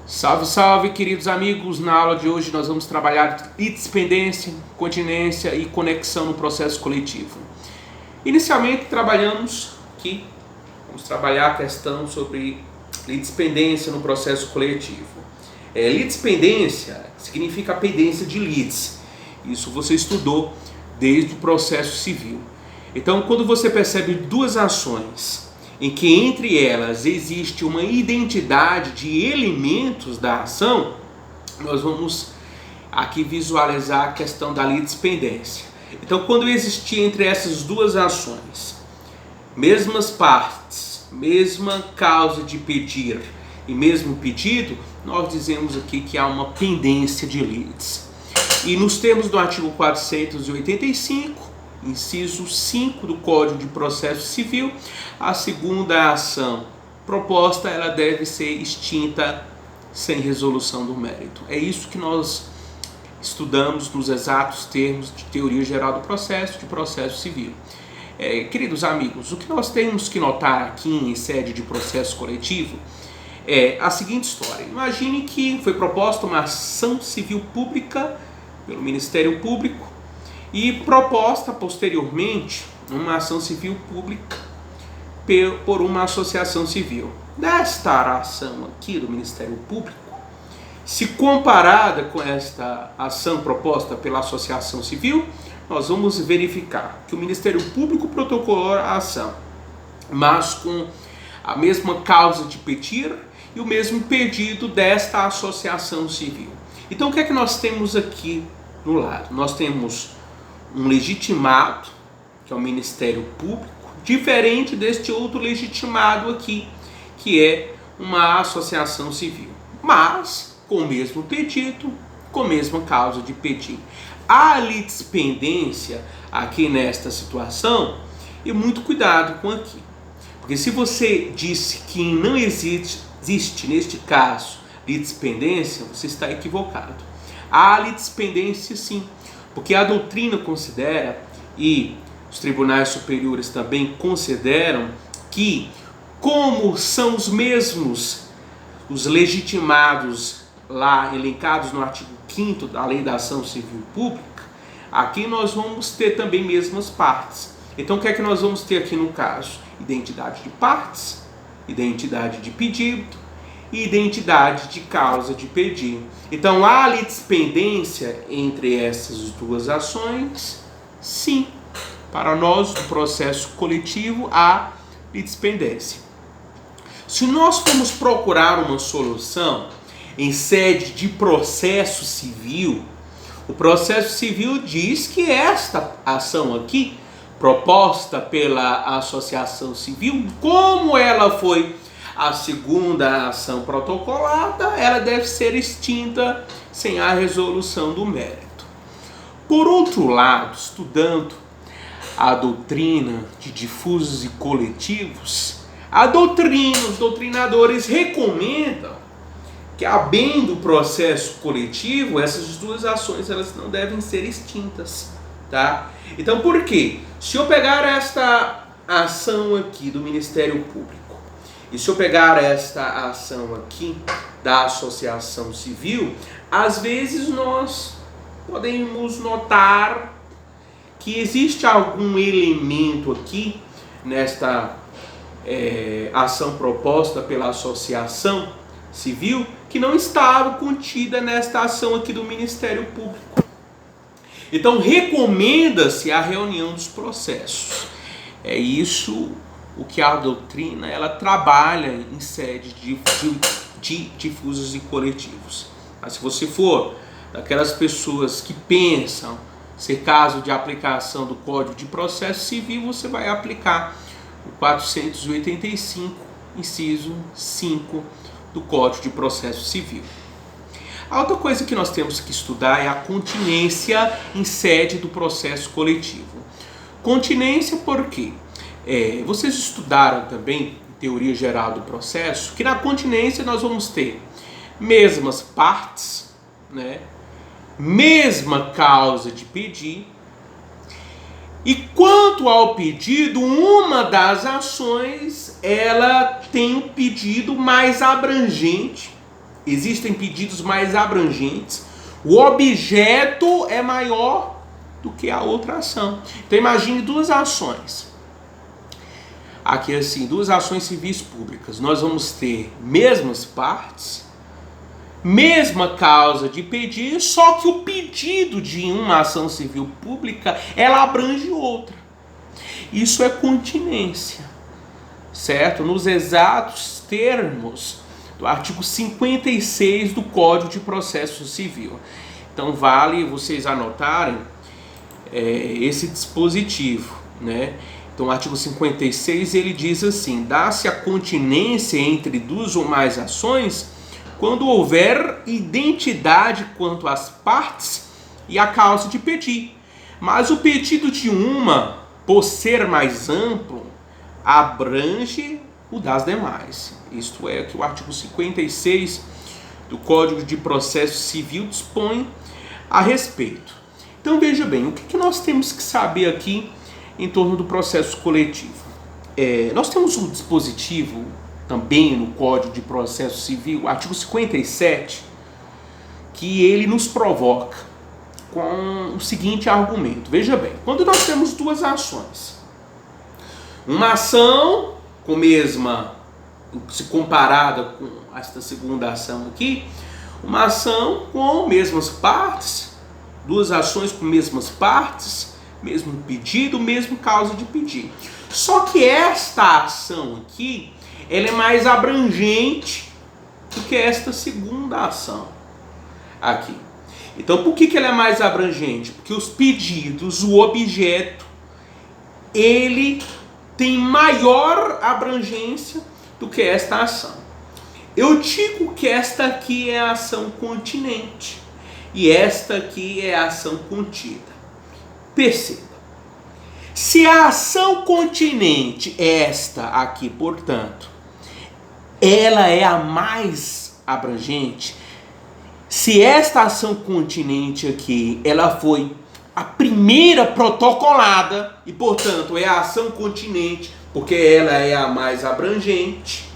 Salve, salve, queridos amigos! Na aula de hoje nós vamos trabalhar litispendência, continência e conexão no processo coletivo. Inicialmente vamos trabalhar a questão sobre litispendência no processo coletivo. Litispendência significa a pendência de litis. Isso você estudou desde o processo civil. Então, quando você percebe duas ações em que entre elas existe uma identidade de elementos da ação, nós vamos aqui visualizar a questão da litispendência. Então, quando existir entre essas duas ações mesmas partes, mesma causa de pedir e mesmo pedido, nós dizemos aqui que há uma pendência de litis. E nos termos do artigo 485, inciso 5 do Código de Processo Civil, a segunda ação proposta ela deve ser extinta sem resolução do mérito. É isso que nós estudamos nos exatos termos de teoria geral do processo, de processo civil. Queridos amigos, o que nós temos que notar aqui em sede de processo coletivo é a seguinte história. Imagine que foi proposta uma ação civil pública pelo Ministério Público e proposta posteriormente uma ação civil pública por uma associação civil. Desta ação aqui do Ministério Público, se comparada com esta ação proposta pela associação civil, nós vamos verificar que o Ministério Público protocolou a ação, mas com a mesma causa de pedir e o mesmo pedido desta associação civil. Então o que é que nós temos aqui no lado? Nós temos um legitimado, que é o Ministério Público, diferente deste outro legitimado aqui, que é uma associação civil, mas com o mesmo pedido, com a mesma causa de pedir. A litispendência aqui nesta situação, e muito cuidado com aqui, porque se você disse que não existe neste caso litispendência, você está equivocado. Há litispendência sim, porque a doutrina considera, e os tribunais superiores também consideram, que como são os mesmos os legitimados lá elencados no artigo 5º da Lei da Ação Civil Pública, aqui nós vamos ter também mesmas partes. Então o que é que nós vamos ter aqui no caso? Identidade de partes, identidade de pedido e identidade de causa de pedir. Então há litispendência entre essas duas ações? Sim. Para nós, no processo coletivo, há litispendência. Se nós formos procurar uma solução em sede de processo civil, o processo civil diz que esta ação aqui, proposta pela associação civil, como ela foi a segunda ação protocolada, ela deve ser extinta sem a resolução do mérito. Por outro lado, estudando a doutrina de difusos e coletivos, os doutrinadores recomendam que, havendo processo coletivo, essas duas ações elas não devem ser extintas, tá? Então, por quê? Se eu pegar esta ação aqui do Ministério Público e se eu pegar esta ação aqui da associação civil, às vezes nós podemos notar que existe algum elemento aqui nesta ação proposta pela associação civil que não estava contida nesta ação aqui do Ministério Público. Então recomenda-se a reunião dos processos. É isso o que a doutrina ela trabalha em sede de difusos e coletivos. Mas se você for daquelas pessoas que pensam ser caso de aplicação do Código de Processo Civil, você vai aplicar o 485, inciso 5 do Código de Processo Civil. A outra coisa que nós temos que estudar é a continência em sede do processo coletivo. Continência por quê? Vocês estudaram também em teoria geral do processo que na continência nós vamos ter mesmas partes, né? Mesma causa de pedir, e quanto ao pedido, uma das ações ela tem um pedido mais abrangente existem pedidos mais abrangentes, o objeto é maior do que a outra ação. Então imagine duas ações. Aqui assim, duas ações civis públicas. Nós vamos ter mesmas partes, mesma causa de pedir, só que o pedido de uma ação civil pública, ela abrange outra. Isso é continência, certo? Nos exatos termos do artigo 56 do Código de Processo Civil. Então vale vocês anotarem esse dispositivo, né? Então o artigo 56 ele diz assim: dá-se a continência entre duas ou mais ações quando houver identidade quanto às partes e à causa de pedir. Mas o pedido de uma, por ser mais amplo, abrange o das demais. Isto é, que o artigo 56 do Código de Processo Civil dispõe a respeito. Então veja bem, o que nós temos que saber aqui em torno do processo coletivo? Nós temos um dispositivo também no Código de Processo Civil, o artigo 57, que ele nos provoca com o seguinte argumento. Veja bem, quando nós temos duas ações, uma ação com mesma, se comparada com esta segunda ação aqui, uma ação com mesmas partes, duas ações com mesmas partes, mesmo pedido, mesmo causa de pedir. Só que esta ação aqui, ela é mais abrangente do que esta segunda ação aqui. Então, por que ela é mais abrangente? Porque os pedidos, o objeto, ele tem maior abrangência do que esta ação. Eu digo que esta aqui é a ação continente e esta aqui é a ação contida. Perceba. Se a ação continente, esta aqui, portanto, ela é a mais abrangente, se esta ação continente aqui, ela foi a primeira protocolada e, portanto, é a ação continente, porque ela é a mais abrangente,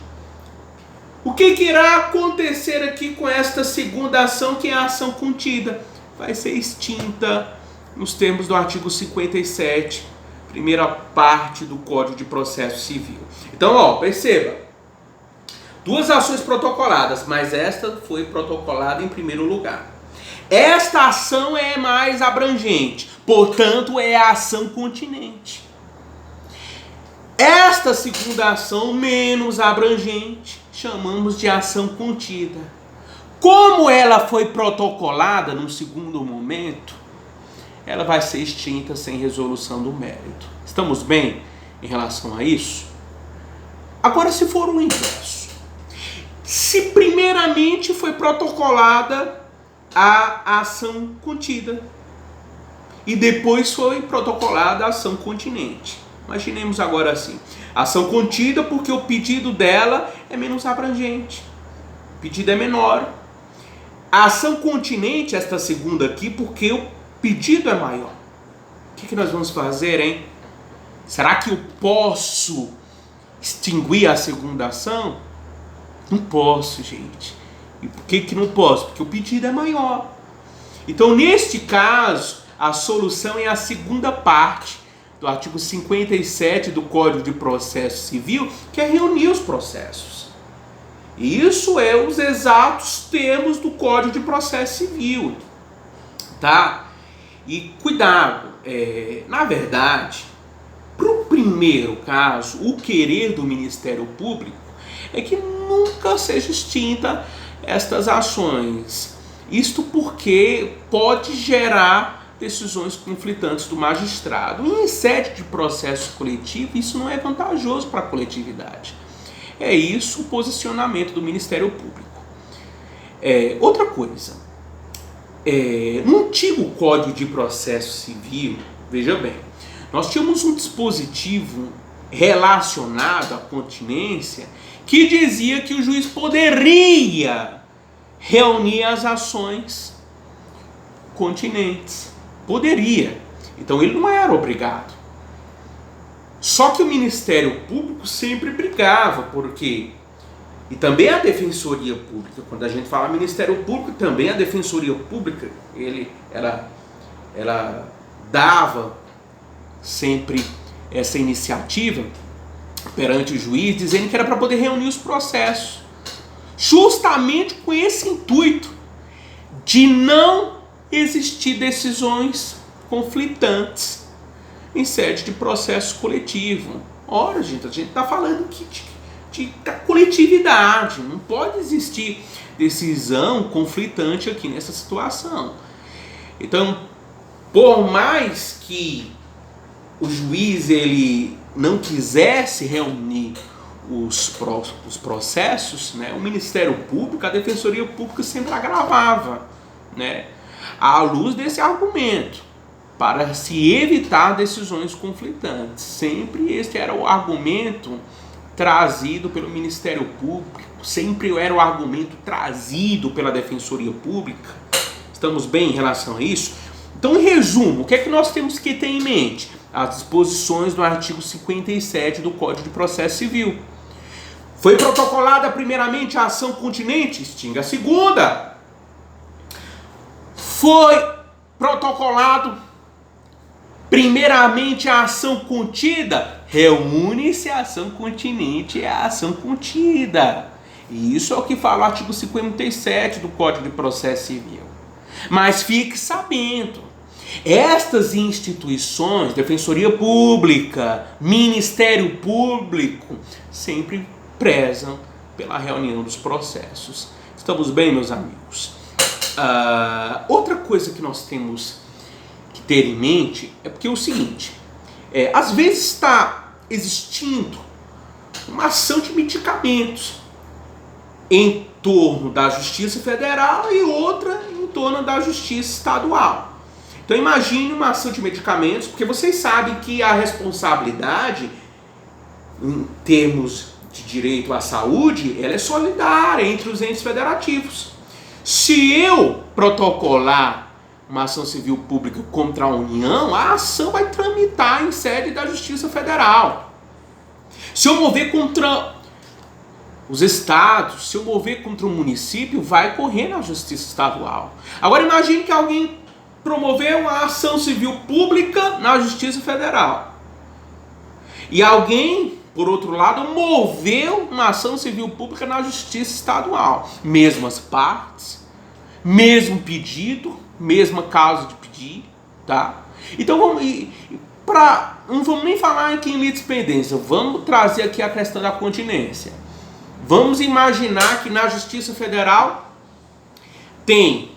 o que irá acontecer aqui com esta segunda ação, que é a ação contida? Vai ser extinta nos termos do artigo 57, primeira parte do Código de Processo Civil. Então, perceba, duas ações protocoladas, mas esta foi protocolada em primeiro lugar. Esta ação é mais abrangente, portanto é a ação continente. Esta segunda ação, menos abrangente, chamamos de ação contida. Como ela foi protocolada num segundo momento, ela vai ser extinta sem resolução do mérito. Estamos bem em relação a isso? Agora, se for o inverso, se primeiramente foi protocolada a ação contida e depois foi protocolada a ação continente. Imaginemos agora assim, ação contida porque o pedido dela é menos abrangente, o pedido é menor. A ação continente, esta segunda aqui, porque o pedido é maior. O que nós vamos fazer, hein? Será que eu posso extinguir a segunda ação? Não posso, gente. E por que não posso? Porque o pedido é maior. Então, neste caso, a solução é a segunda parte do artigo 57 do Código de Processo Civil, que é reunir os processos. E isso é os exatos termos do Código de Processo Civil. Tá? E cuidado, na verdade, para o primeiro caso, o querer do Ministério Público é que nunca seja extinta estas ações. Isto porque pode gerar decisões conflitantes do magistrado. E em sede de processo coletivo, isso não é vantajoso para a coletividade. É isso o posicionamento do Ministério Público. Outra coisa, no antigo Código de Processo Civil, veja bem, nós tínhamos um dispositivo relacionado à continência que dizia que o juiz poderia reunir as ações continentes. Poderia. Então ele não era obrigado. Só que o Ministério Público sempre brigava, porque E também a Defensoria Pública. Quando a gente fala Ministério Público, também a Defensoria Pública, ela dava sempre essa iniciativa perante o juiz, dizendo que era para poder reunir os processos, justamente com esse intuito de não existir decisões conflitantes em sede de processo coletivo. Ora, gente, a gente está falando da coletividade, não pode existir decisão conflitante aqui nessa situação. Então, por mais que o juiz ele não quisesse reunir os processos, né, o Ministério Público, a Defensoria Pública sempre agravava, né, à luz desse argumento, para se evitar decisões conflitantes. Sempre este era o argumento trazido pelo Ministério Público, sempre era o argumento trazido pela Defensoria Pública. Estamos bem em relação a isso? Então, em resumo, o que é que nós temos que ter em mente? As disposições do artigo 57 do Código de Processo Civil. Foi protocolada primeiramente a ação continente? Extinga a segunda. Foi protocolado primeiramente a ação contida? Reúne-se a ação continente e a ação contida. E isso é o que fala o artigo 57 do Código de Processo Civil. Mas fique sabendo, estas instituições, Defensoria Pública, Ministério Público, sempre prezam pela reunião dos processos. Estamos bem, meus amigos? Outra coisa que nós temos que ter em mente é porque é o seguinte, às vezes está existindo uma ação de medicamentos em torno da Justiça Federal e outra em torno da Justiça Estadual. Então imagine uma ação de medicamentos, porque vocês sabem que a responsabilidade em termos de direito à saúde, ela é solidária entre os entes federativos. Se eu protocolar uma ação civil pública contra a União, a ação vai tramitar em sede da Justiça Federal. Se eu mover contra os estados, se eu mover contra o município, vai correr na Justiça Estadual. Agora imagine que alguém promoveu uma ação civil pública na Justiça Federal. E alguém, por outro lado, moveu uma ação civil pública na Justiça Estadual. Mesmas partes, mesmo pedido, mesma causa de pedir, tá? Então não vamos nem falar aqui em litispendência, vamos trazer aqui a questão da continência. Vamos imaginar que na Justiça Federal tem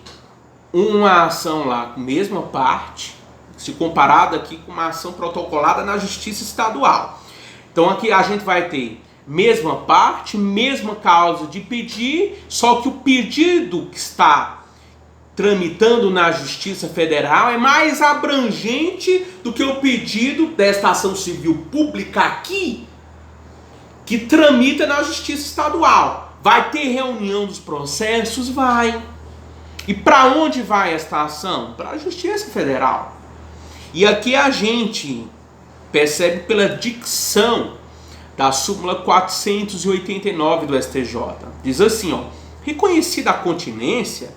uma ação lá com a mesma parte, se comparada aqui com uma ação protocolada na Justiça Estadual. Então aqui a gente vai ter mesma parte, mesma causa de pedir, só que o pedido que está tramitando na Justiça Federal é mais abrangente do que o pedido desta ação civil pública aqui, que tramita na Justiça Estadual. Vai ter reunião dos processos? Vai. E para onde vai esta ação? Para a Justiça Federal. E aqui a gente percebe pela dicção da súmula 489 do STJ. Diz assim, ó: reconhecida a continência,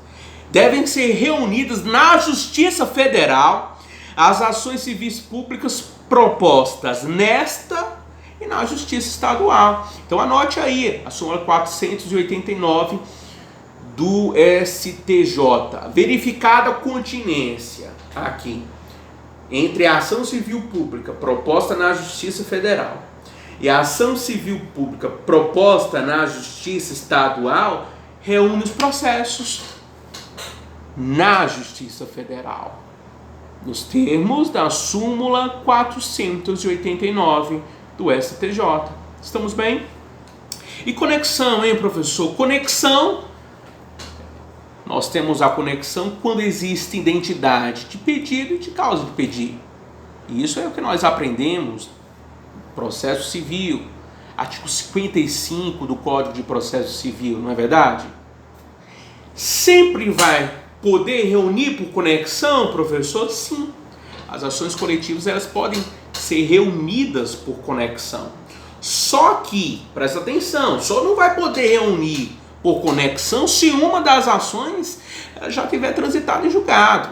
devem ser reunidas na Justiça Federal as ações civis públicas propostas nesta e na Justiça Estadual. Então anote aí a súmula 489 do STJ. Verificada a continência aqui entre a ação civil pública proposta na Justiça Federal e a ação civil pública proposta na Justiça Estadual, reúne os processos na Justiça Federal, nos termos da súmula 489 do STJ. Estamos bem? E conexão, hein, professor? Conexão, nós temos a conexão quando existe identidade de pedido e de causa de pedido. E isso é o que nós aprendemos no processo civil, artigo 55 do Código de Processo Civil, não é verdade? Sempre vai poder reunir por conexão, professor? Sim. As ações coletivas, elas podem ser reunidas por conexão. Só que, presta atenção, só não vai poder reunir por conexão se uma das ações já tiver transitado em julgado.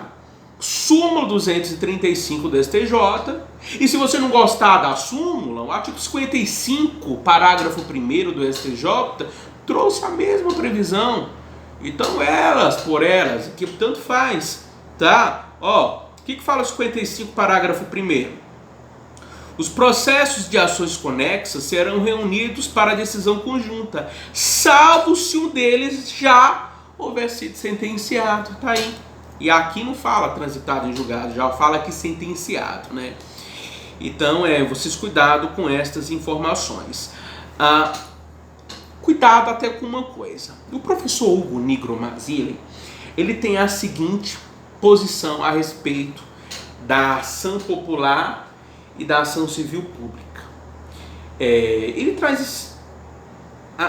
Súmula 235 do STJ. E se você não gostar da súmula, o artigo 55, parágrafo 1º do STJ, trouxe a mesma previsão. Então elas, por elas, que tanto faz, tá? Ó, o que fala o 55, parágrafo 1º? Os processos de ações conexas serão reunidos para decisão conjunta, salvo se um deles já houver sido sentenciado, tá aí. E aqui não fala transitado em julgado, já fala que sentenciado, né? Então, vocês cuidado com estas informações. Cuidado até com uma coisa. O professor Hugo Nigromazile, ele tem a seguinte posição a respeito da ação popular e da ação civil pública. Ele traz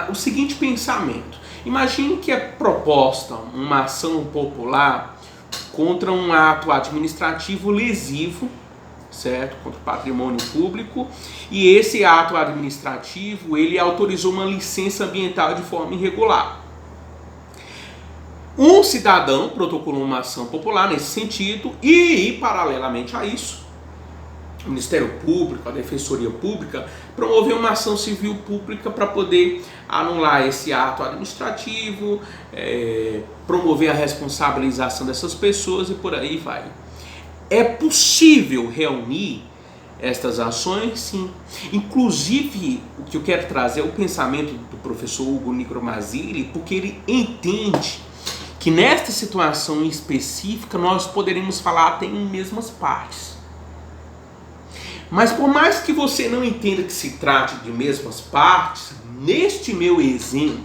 o seguinte pensamento. Imagine que é proposta uma ação popular contra um ato administrativo lesivo, certo? Contra o patrimônio público, e esse ato administrativo, ele autorizou uma licença ambiental de forma irregular. Um cidadão protocolou uma ação popular nesse sentido e, paralelamente a isso, o Ministério Público, a Defensoria Pública, promoveu uma ação civil pública para poder anular esse ato administrativo, promover a responsabilização dessas pessoas e por aí vai. É possível reunir estas ações? Sim. Inclusive, o que eu quero trazer é o pensamento do professor Hugo Nigromazile, porque ele entende que nesta situação específica nós poderemos falar até em mesmas partes. Mas por mais que você não entenda que se trate de mesmas partes, neste meu exemplo,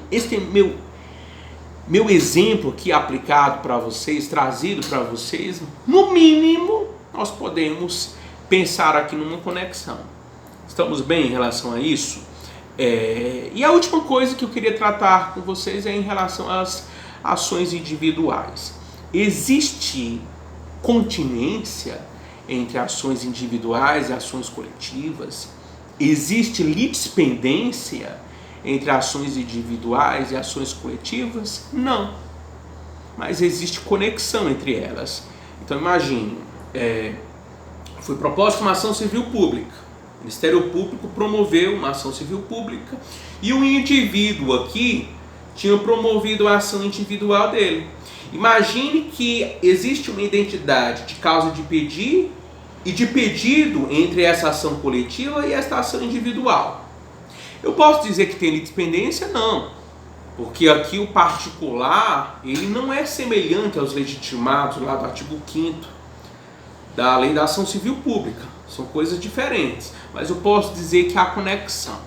meu exemplo aqui aplicado para vocês, trazido para vocês, no mínimo nós podemos pensar aqui numa conexão. Estamos bem em relação a isso? E a última coisa que eu queria tratar com vocês é em relação às ações individuais. Existe continência entre ações individuais e ações coletivas? Existe litispendência entre ações individuais e ações coletivas? Não. Mas existe conexão entre elas. Então imagine, foi proposta uma ação civil pública. O Ministério Público promoveu uma ação civil pública e o indivíduo aqui tinha promovido a ação individual dele. Imagine que existe uma identidade de causa de pedir e de pedido entre essa ação coletiva e esta ação individual. Eu posso dizer que tem litispendência? Não, porque aqui o particular ele não é semelhante aos legitimados lá do artigo 5º da Lei da Ação Civil Pública. São coisas diferentes, mas eu posso dizer que há conexão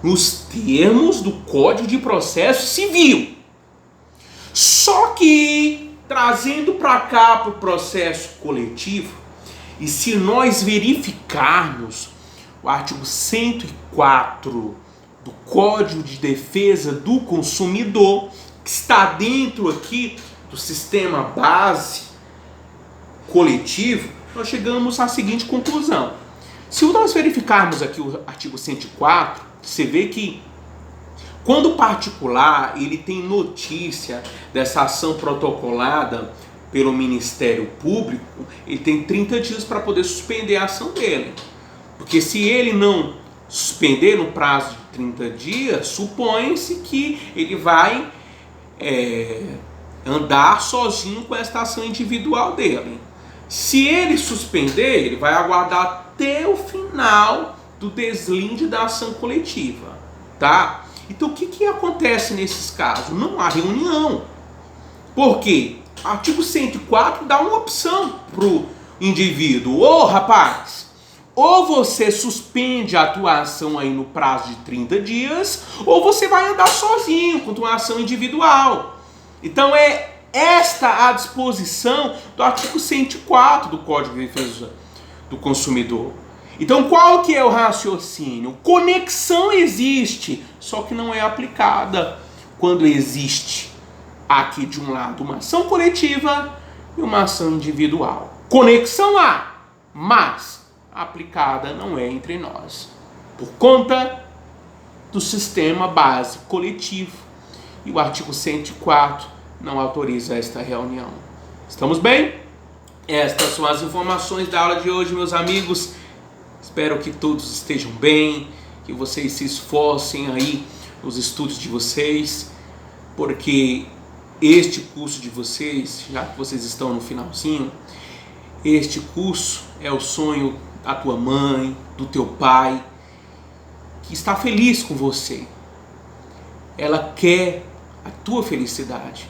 nos termos do Código de Processo Civil. Só que, trazendo para cá para o processo coletivo, e se nós verificarmos o artigo 104 do Código de Defesa do Consumidor, que está dentro aqui do sistema base coletivo, nós chegamos à seguinte conclusão. Se nós verificarmos aqui o artigo 104, você vê que quando o particular ele tem notícia dessa ação protocolada pelo Ministério Público, ele tem 30 dias para poder suspender a ação dele. Porque se ele não suspender no prazo de 30 dias, supõe-se que ele vai andar sozinho com esta ação individual dele. Se ele suspender, ele vai aguardar até o final do deslinde da ação coletiva, tá? Então o que acontece nesses casos? Não há reunião. Por quê? O artigo 104 dá uma opção para o indivíduo. Rapaz, ou você suspende a tua ação aí no prazo de 30 dias, ou você vai andar sozinho com tua ação individual. Então é esta a disposição do artigo 104 do Código de Defesa do Consumidor. Então qual que é o raciocínio? Conexão existe, só que não é aplicada quando existe aqui de um lado uma ação coletiva e uma ação individual. Conexão há, mas aplicada não é entre nós. por conta do sistema base coletivo. E o artigo 104 não autoriza esta reunião. Estamos bem? Estas são as informações da aula de hoje, meus amigos. Espero que todos estejam bem, que vocês se esforcem aí nos estudos de vocês, porque este curso de vocês, já que vocês estão no finalzinho, este curso é o sonho da tua mãe, do teu pai, que está feliz com você. Ela quer a tua felicidade.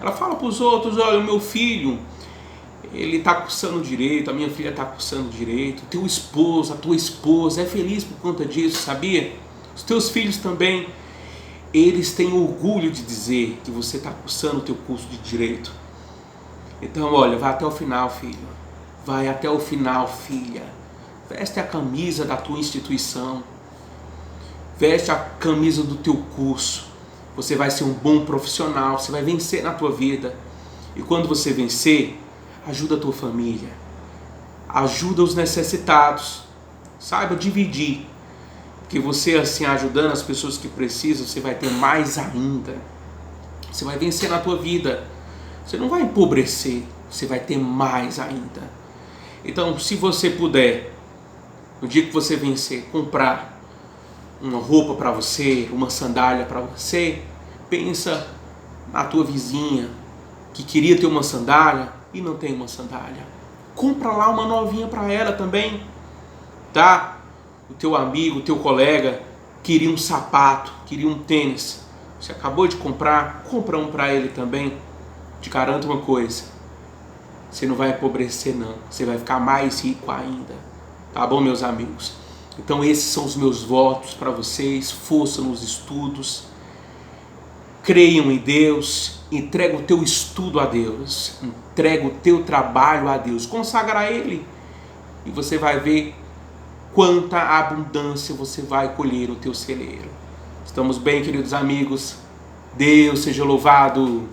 Ela fala para os outros: olha, o meu filho, ele está cursando direito, a minha filha está cursando direito, teu esposo, a tua esposa é feliz por conta disso, sabia? Os teus filhos também, eles têm orgulho de dizer que você está cursando o teu curso de direito. Então, olha, vai até o final, filho. Vai até o final, filha. Veste a camisa da tua instituição. Veste a camisa do teu curso. Você vai ser um bom profissional, você vai vencer na tua vida. E quando você vencer, ajuda a tua família. Ajuda os necessitados. Saiba dividir. Porque você, assim, ajudando as pessoas que precisam, você vai ter mais ainda. Você vai vencer na tua vida. Você não vai empobrecer, você vai ter mais ainda. Então, se você puder, no dia que você vencer, comprar uma roupa para você, uma sandália para você, pensa na tua vizinha que queria ter uma sandália e não tem uma sandália. Compra lá uma novinha para ela também, tá? O teu amigo, o teu colega queria um sapato, queria um tênis. Você acabou de comprar, compra um para ele também. Te garanto uma coisa, você não vai empobrecer não, você vai ficar mais rico ainda. Tá bom, meus amigos? Então esses são os meus votos para vocês. Força nos estudos, creiam em Deus, entrega o teu estudo a Deus, entrega o teu trabalho a Deus, consagra a Ele, e você vai ver quanta abundância você vai colher no teu celeiro. Estamos bem, queridos amigos? Deus seja louvado!